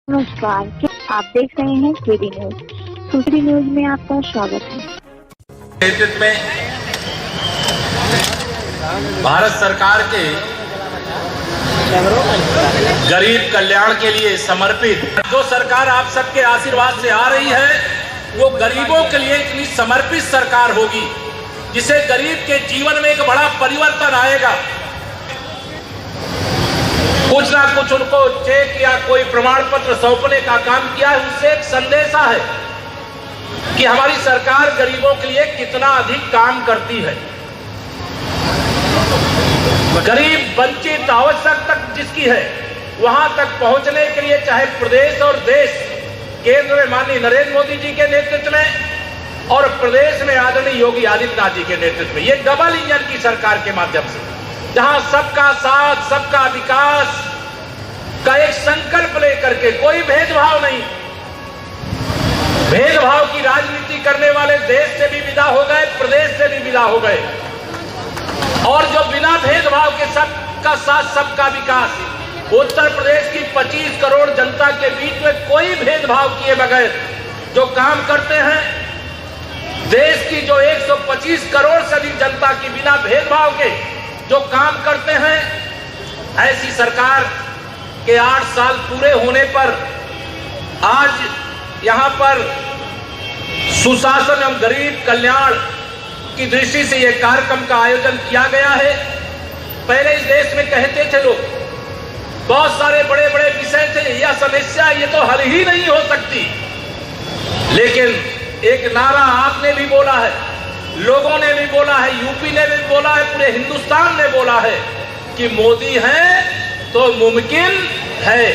नमस्कार, आप देख रहे हैं केडी न्यूज। केडी न्यूज में आपका स्वागत है। नेतृत्व में भारत सरकार के गरीब कल्याण के लिए समर्पित जो सरकार आप सबके आशीर्वाद से आ रही है, वो गरीबों के लिए इतनी समर्पित सरकार होगी जिसे गरीब के जीवन में एक बड़ा परिवर्तन आएगा। कुछ ना कुछ उनको चेक या कोई प्रमाण पत्र सौंपने का काम किया है, उससे एक संदेशा है कि हमारी सरकार गरीबों के लिए कितना अधिक काम करती है। गरीब वंचित आवश्यक तक जिसकी है, वहां तक पहुंचने के लिए चाहे प्रदेश और देश, केंद्र में माननीय नरेंद्र मोदी जी के नेतृत्व में और प्रदेश में आदरणीय योगी आदित्यनाथ जी के नेतृत्व में, ये डबल इंजन की सरकार के माध्यम से, जहां सबका साथ, सबका विकास का एक संकल्प लेकर के, कोई भेदभाव नहीं, भेदभाव की राजनीति करने वाले देश से भी विदा हो गए, प्रदेश से भी विदा हो गए, और जो बिना भेदभाव के सबका साथ, सबका विकास, उत्तर प्रदेश की 25 करोड़ जनता के बीच में कोई भेदभाव किए बगैर जो काम करते हैं, देश की जो 125 करोड़ से अधिक जनता की बिना भेदभाव के जो काम करते हैं, ऐसी सरकार के 8 साल पूरे होने पर आज यहां पर सुशासन एवं गरीब कल्याण की दृष्टि से यह कार्यक्रम का आयोजन किया गया है। पहले इस देश में कहते थे लोग, बहुत सारे बड़े बड़े विषय थे, यह समस्या ये तो हल ही नहीं हो सकती, लेकिन एक नारा आपने भी बोला है, लोगों ने भी बोला है, यूपी ने भी बोला है, पूरे हिंदुस्तान ने बोला है कि मोदी है तो मुमकिन है।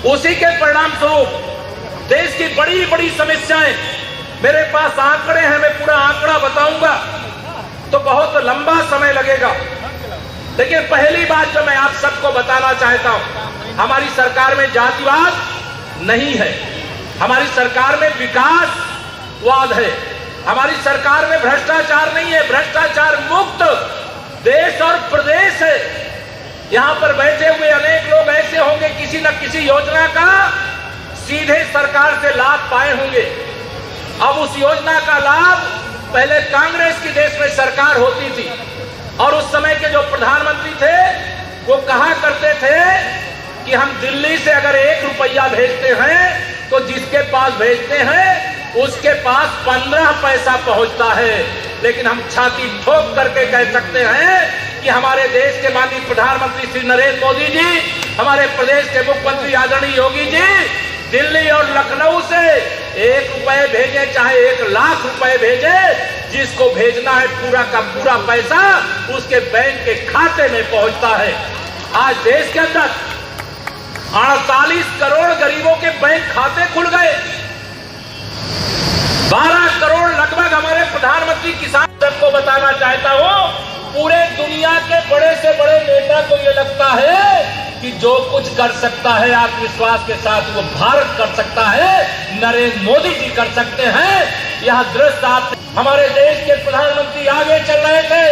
उसी के परिणाम स्वरूप देश की बड़ी बड़ी समस्याएं, मेरे पास आंकड़े हैं, मैं पूरा आंकड़ा बताऊंगा तो बहुत लंबा समय लगेगा, लेकिन पहली बात जो मैं आप सबको बताना चाहता हूं, हमारी सरकार में जातिवाद नहीं है, हमारी सरकार में विकासवाद है, हमारी सरकार में भ्रष्टाचार नहीं है, भ्रष्टाचार मुक्त देश और प्रदेश है। यहां पर बैठे हुए अनेक लोग ऐसे होंगे, किसी न किसी योजना का सीधे सरकार से लाभ पाए होंगे। अब उस योजना का लाभ पहले कांग्रेस की देश में सरकार होती थी, और उस समय के जो प्रधानमंत्री थे वो कहा करते थे कि हम दिल्ली से अगर 1 रुपया भेजते हैं तो जिसके पास भेजते हैं उसके पास 15 पैसा पहुंचता है। लेकिन हम छाती ठोक करके कह सकते हैं कि हमारे देश के माननीय प्रधानमंत्री श्री नरेंद्र मोदी जी, हमारे प्रदेश के मुख्यमंत्री आदरणीय योगी जी, दिल्ली और लखनऊ से 1 रुपये भेजे चाहे 1 लाख रुपए भेजे, जिसको भेजना है पूरा का पूरा पैसा उसके बैंक के खाते में पहुंचता है। आज देश के अंदर 48 करोड़ गरीबों के बैंक खाते खुल गए, 12 करोड़ लगभग हमारे प्रधानमंत्री किसान सबको बताना चाहता हूं, पूरे दुनिया के बड़े से बड़े नेता को यह लगता है कि जो कुछ कर सकता है आत्मविश्वास के साथ वो भारत कर सकता है, नरेंद्र मोदी जी कर सकते हैं। यह दृश्य आप हमारे देश के प्रधानमंत्री आगे चल रहे थे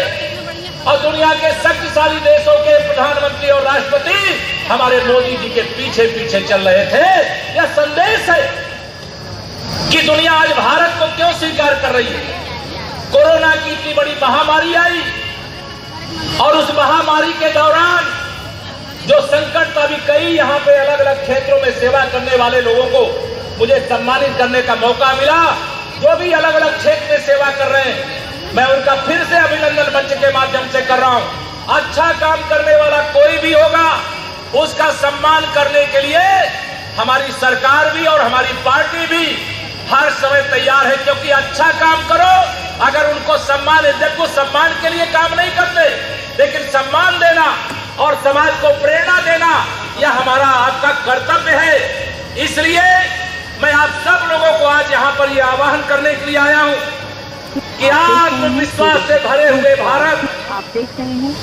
और दुनिया के शक्तिशाली देशों के प्रधानमंत्री और राष्ट्रपति हमारे मोदी जी के पीछे पीछे चल रहे थे। यह संदेश है कि दुनिया आज भारत को क्यों स्वीकार कर रही है। कोरोना की इतनी बड़ी महामारी आई और उस महामारी के दौरान जो संकट, अभी कई यहाँ पे अलग अलग क्षेत्रों में सेवा करने वाले लोगों को मुझे सम्मानित करने का मौका मिला, जो भी अलग अलग क्षेत्र में सेवा कर रहे हैं, मैं उनका फिर से अभिनंदन मंच के माध्यम से कर रहा हूं। अच्छा काम करने वाला कोई भी होगा, उसका सम्मान करने के लिए हमारी सरकार भी और हमारी पार्टी भी हर समय तैयार है, क्योंकि अच्छा काम करो, अगर उनको सम्मान, देखो सम्मान के लिए काम नहीं करते, लेकिन सम्मान देना और समाज को प्रेरणा देना यह हमारा आपका कर्तव्य है। इसलिए मैं आप सब लोगों को आज यहाँ पर यह आह्वान करने के लिए आया हूँ कि आत्मविश्वास से भरे हुए भारत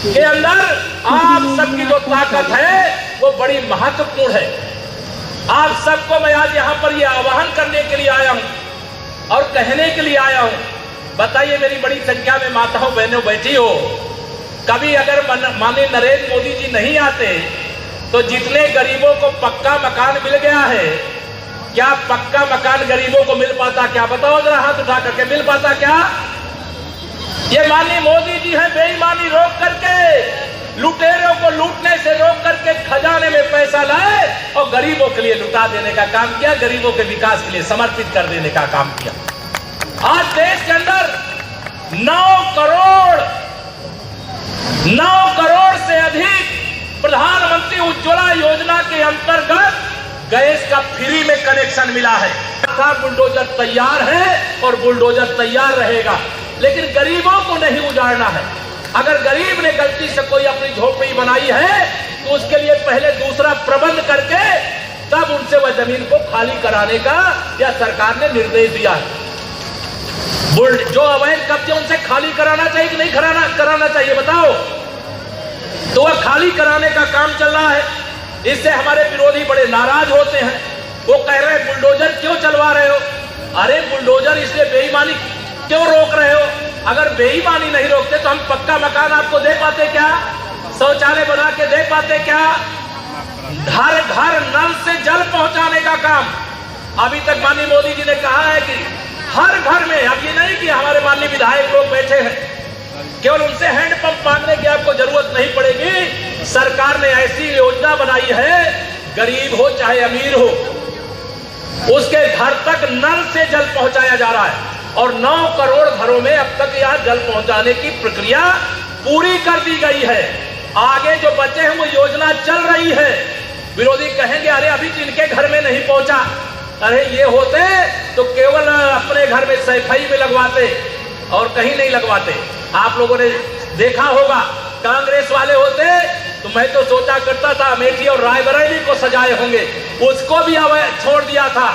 के अंदर आप सबकी जो ताकत है वो बड़ी महत्वपूर्ण है। आप सबको मैं आज यहाँ पर यह आह्वान करने के लिए आया हूँ और कहने के लिए आया हूँ। बताइए, मेरी बड़ी संख्या में माताओं बहनों बैठी हो, कभी अगर माननीय नरेंद्र मोदी जी नहीं आते तो जितने गरीबों को पक्का मकान मिल गया है, क्या पक्का मकान गरीबों को मिल पाता? क्या बताओ जरा हाथ उठा करके, मिल पाता क्या? ये माननीय मोदी जी है बेईमानी रोक करके, लुटेरों को लूटने से रोक करके खजाने में पैसा लाए और गरीबों के लिए लुटा देने का काम किया, गरीबों के विकास के लिए समर्पित कर देने का काम किया। आज देश के अंदर 9 करोड़ से अधिक प्रधानमंत्री उज्ज्वला योजना के अंतर्गत गैस का फ्री में कनेक्शन मिला है। बुलडोजर तैयार है और बुलडोजर तैयार रहेगा, लेकिन गरीबों को नहीं उजाड़ना है। अगर गरीब ने गलती से कोई अपनी झोपड़ी बनाई है तो उसके लिए पहले दूसरा प्रबंध करके तब उनसे वह जमीन को खाली कराने का या सरकार ने निर्देश दिया है। जो अवैध कब्जे उनसे खाली कराना चाहिए कि नहीं कराना चाहिए बताओ? तो वह खाली कराने का काम चल रहा है। इससे हमारे विरोधी बड़े नाराज होते हैं। वो कह रहे हैं बुलडोजर क्यों चलवा रहे हो? अरे बुलडोजर इसलिए बेईमानी क्यों रोक रहे हो? अगर बेईमानी नहीं रोकते तो हम पक्का मकान आपको दे पाते क्या? शौचालय बना के दे पाते क्या? घर घर नल से जल पहुंचाने का काम अभी तक माननीय मोदी जी ने कहा है कि हर घर में, अब ये नहीं कि हमारे माननीय विधायक लोग बैठे हैं, केवल उनसे हैंडपंप मांगने की आपको जरूरत नहीं पड़ेगी। सरकार ने ऐसी योजना बनाई है, गरीब हो चाहे अमीर हो, उसके घर तक नल से जल पहुंचाया जा रहा है और 9 करोड़ घरों में अब तक यह जल पहुंचाने की प्रक्रिया पूरी कर दी गई है। आगे जो बचे हैं वो योजना चल रही है। विरोधी कहेंगे अरे अभी तो इनके घर में नहीं पहुंचा। अरे ये होते तो केवल अपने घर में सैफई में लगवाते और कहीं नहीं लगवाते। आप लोगों ने देखा होगा, कांग्रेस वाले होते तो मैं तो सोचा करता था अमेठी और रायबरेली को सजाए होंगे, उसको भी छोड़ दिया था।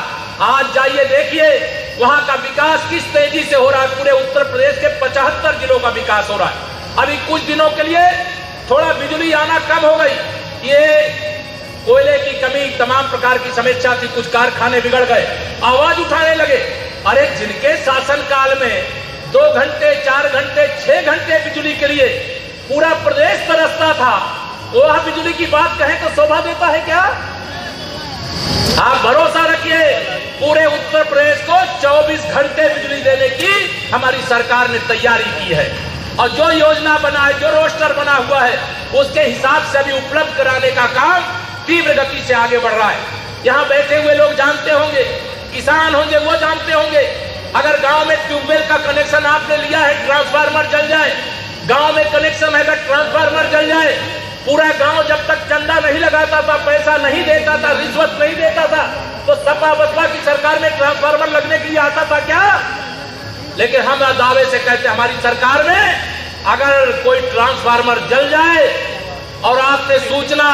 आज जाइए देखिए वहां का विकास किस तेजी से हो रहा है। पूरे उत्तर प्रदेश के 75 जिलों का विकास हो रहा है। अभी कुछ दिनों के लिए थोड़ा बिजली आना कम हो गई, ये कोयले की कमी, तमाम प्रकार की समस्या थी, कुछ कारखाने बिगड़ गए, आवाज उठाने लगे। अरे जिनके शासनकाल में 2 घंटे 4 घंटे 6 घंटे बिजली के लिए पूरा प्रदेश तरसता था, वह बिजली की बात कहें तो शोभा देता है क्या? आप भरोसा रखिए, पूरे उत्तर प्रदेश को 24 घंटे बिजली देने की हमारी सरकार ने तैयारी की है और जो योजना बना है, जो रोस्टर बना हुआ है, उसके हिसाब से अभी उपलब्ध कराने का काम तीव्र गति से आगे बढ़ रहा है। यहाँ बैठे हुए लोग जानते होंगे, किसान होंगे वो जानते होंगे, अगर गांव में ट्यूबवेल का कनेक्शन आपने लिया है, ट्रांसफार्मर जल जाए, गांव में कनेक्शन है, ट्रांसफार्मर जल जाए, पूरा गांव जब तक चंदा नहीं लगाता था, पैसा नहीं देता था, रिश्वत नहीं देता था, तो सपा बसपा की सरकार में ट्रांसफार्मर लगने के लिए आता था क्या? लेकिन हम दावे से कहते हैं हमारी सरकार में अगर कोई ट्रांसफार्मर जल जाए और आपने सूचना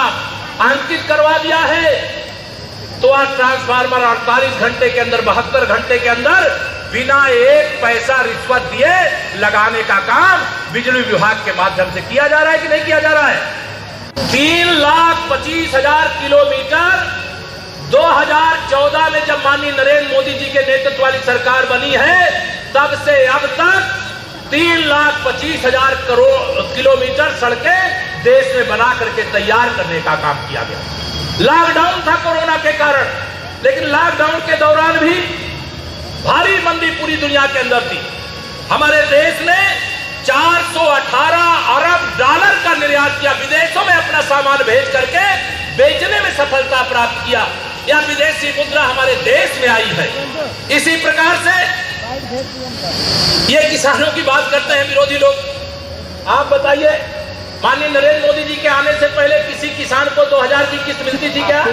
अंकित करवा दिया है तो आज ट्रांसफार्मर 48 घंटे के अंदर, 72 घंटे के अंदर बिना एक पैसा रिश्वत दिए लगाने का काम बिजली विभाग के माध्यम से किया जा रहा है कि नहीं किया जा रहा है? 3,25,000 किलोमीटर 2014 में जब माननीय नरेंद्र मोदी जी के नेतृत्व वाली सरकार बनी है, तब से अब तक 3,25,000 किलोमीटर सड़कें देश में बना करके तैयार करने का काम किया गया। लॉकडाउन था कोरोना के कारण, लेकिन लॉकडाउन के दौरान भी भारी मंदी पूरी दुनिया के अंदर थी। हमारे देश ने 418 अरब डॉलर का निर्यात किया, विदेशों में अपना सामान भेज करके बेचने में सफलता प्राप्त किया। यह विदेशी मुद्रा हमारे देश में आई है। इसी प्रकार से ये किसानों की बात करते हैं विरोधी लोग। आप बताइए, माननीय नरेंद्र मोदी जी के आने से पहले किसी किसान को 2000 की किस्त मिलती थी क्या?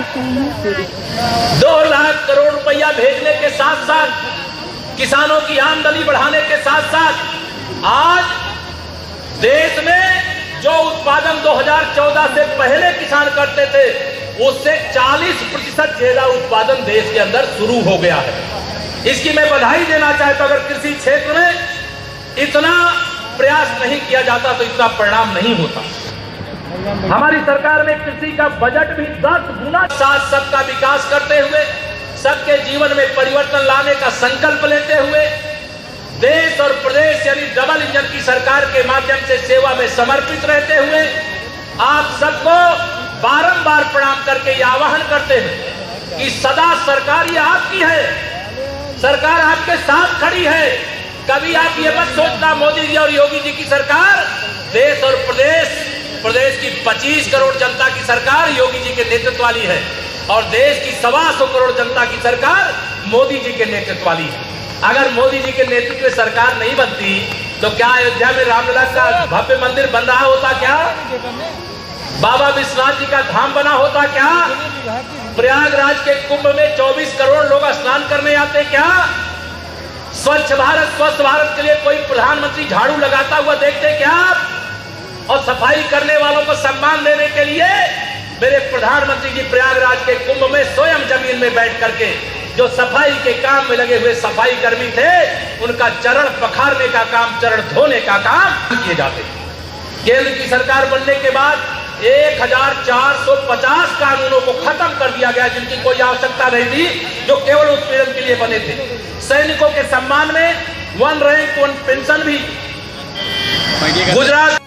2 लाख करोड़ रुपया भेजने के साथ साथ, किसानों की आमदनी बढ़ाने के साथ साथ आज देश में जो उत्पादन 2014 से पहले किसान करते थे, उससे 40% ज्यादा उत्पादन देश के अंदर शुरू हो गया है। इसकी मैं बधाई देना चाहता हूं। अगर कृषि क्षेत्र में इतना प्रयास नहीं किया जाता तो इतना परिणाम नहीं होता। हमारी सरकार में कृषि का बजट भी 10 गुना साथ सबका विकास करते हुए, सबके जीवन में परिवर्तन लाने का संकल्प लेते हुए, देश और प्रदेश यानी डबल इंजन की सरकार के माध्यम से सेवा में समर्पित रहते हुए आप सबको बारंबार प्रणाम करके ये आह्वान करते हैं कि सदा सरकार ये आपकी है, सरकार आपके साथ खड़ी है। कभी आप ये मत सोचना मोदी जी और योगी जी की सरकार देश और प्रदेश की 25 करोड़ जनता की सरकार योगी जी के नेतृत्व वाली है और देश की 125 करोड़ जनता की सरकार मोदी जी के नेतृत्व वाली है। अगर मोदी जी के नेतृत्व में सरकार नहीं बनती तो क्या अयोध्या में रामलला का भव्य मंदिर बन रहा होता? क्या बाबा विश्वनाथ जी का धाम बना होता? क्या प्रयागराज के कुंभ में 24 करोड़ लोग स्नान करने आते? क्या स्वच्छ भारत स्वस्थ भारत के लिए कोई प्रधानमंत्री झाड़ू लगाता हुआ देखते क्या? और सफाई करने वालों को सम्मान देने के लिए मेरे प्रधानमंत्री जी प्रयागराज के कुंभ में स्वयं जमीन में बैठ करके जो सफाई के काम में लगे हुए सफाई कर्मी थे उनका चरण पखारने का काम, चरण धोने का काम किए जाते। केंद्र की सरकार बनने के बाद 1450 कानूनों को खत्म कर दिया गया जिनकी कोई आवश्यकता नहीं थी, जो केवल उत्पीड़न के लिए बने थे। सैनिकों के सम्मान में 1 रैंक 1 पेंशन भी गुजरात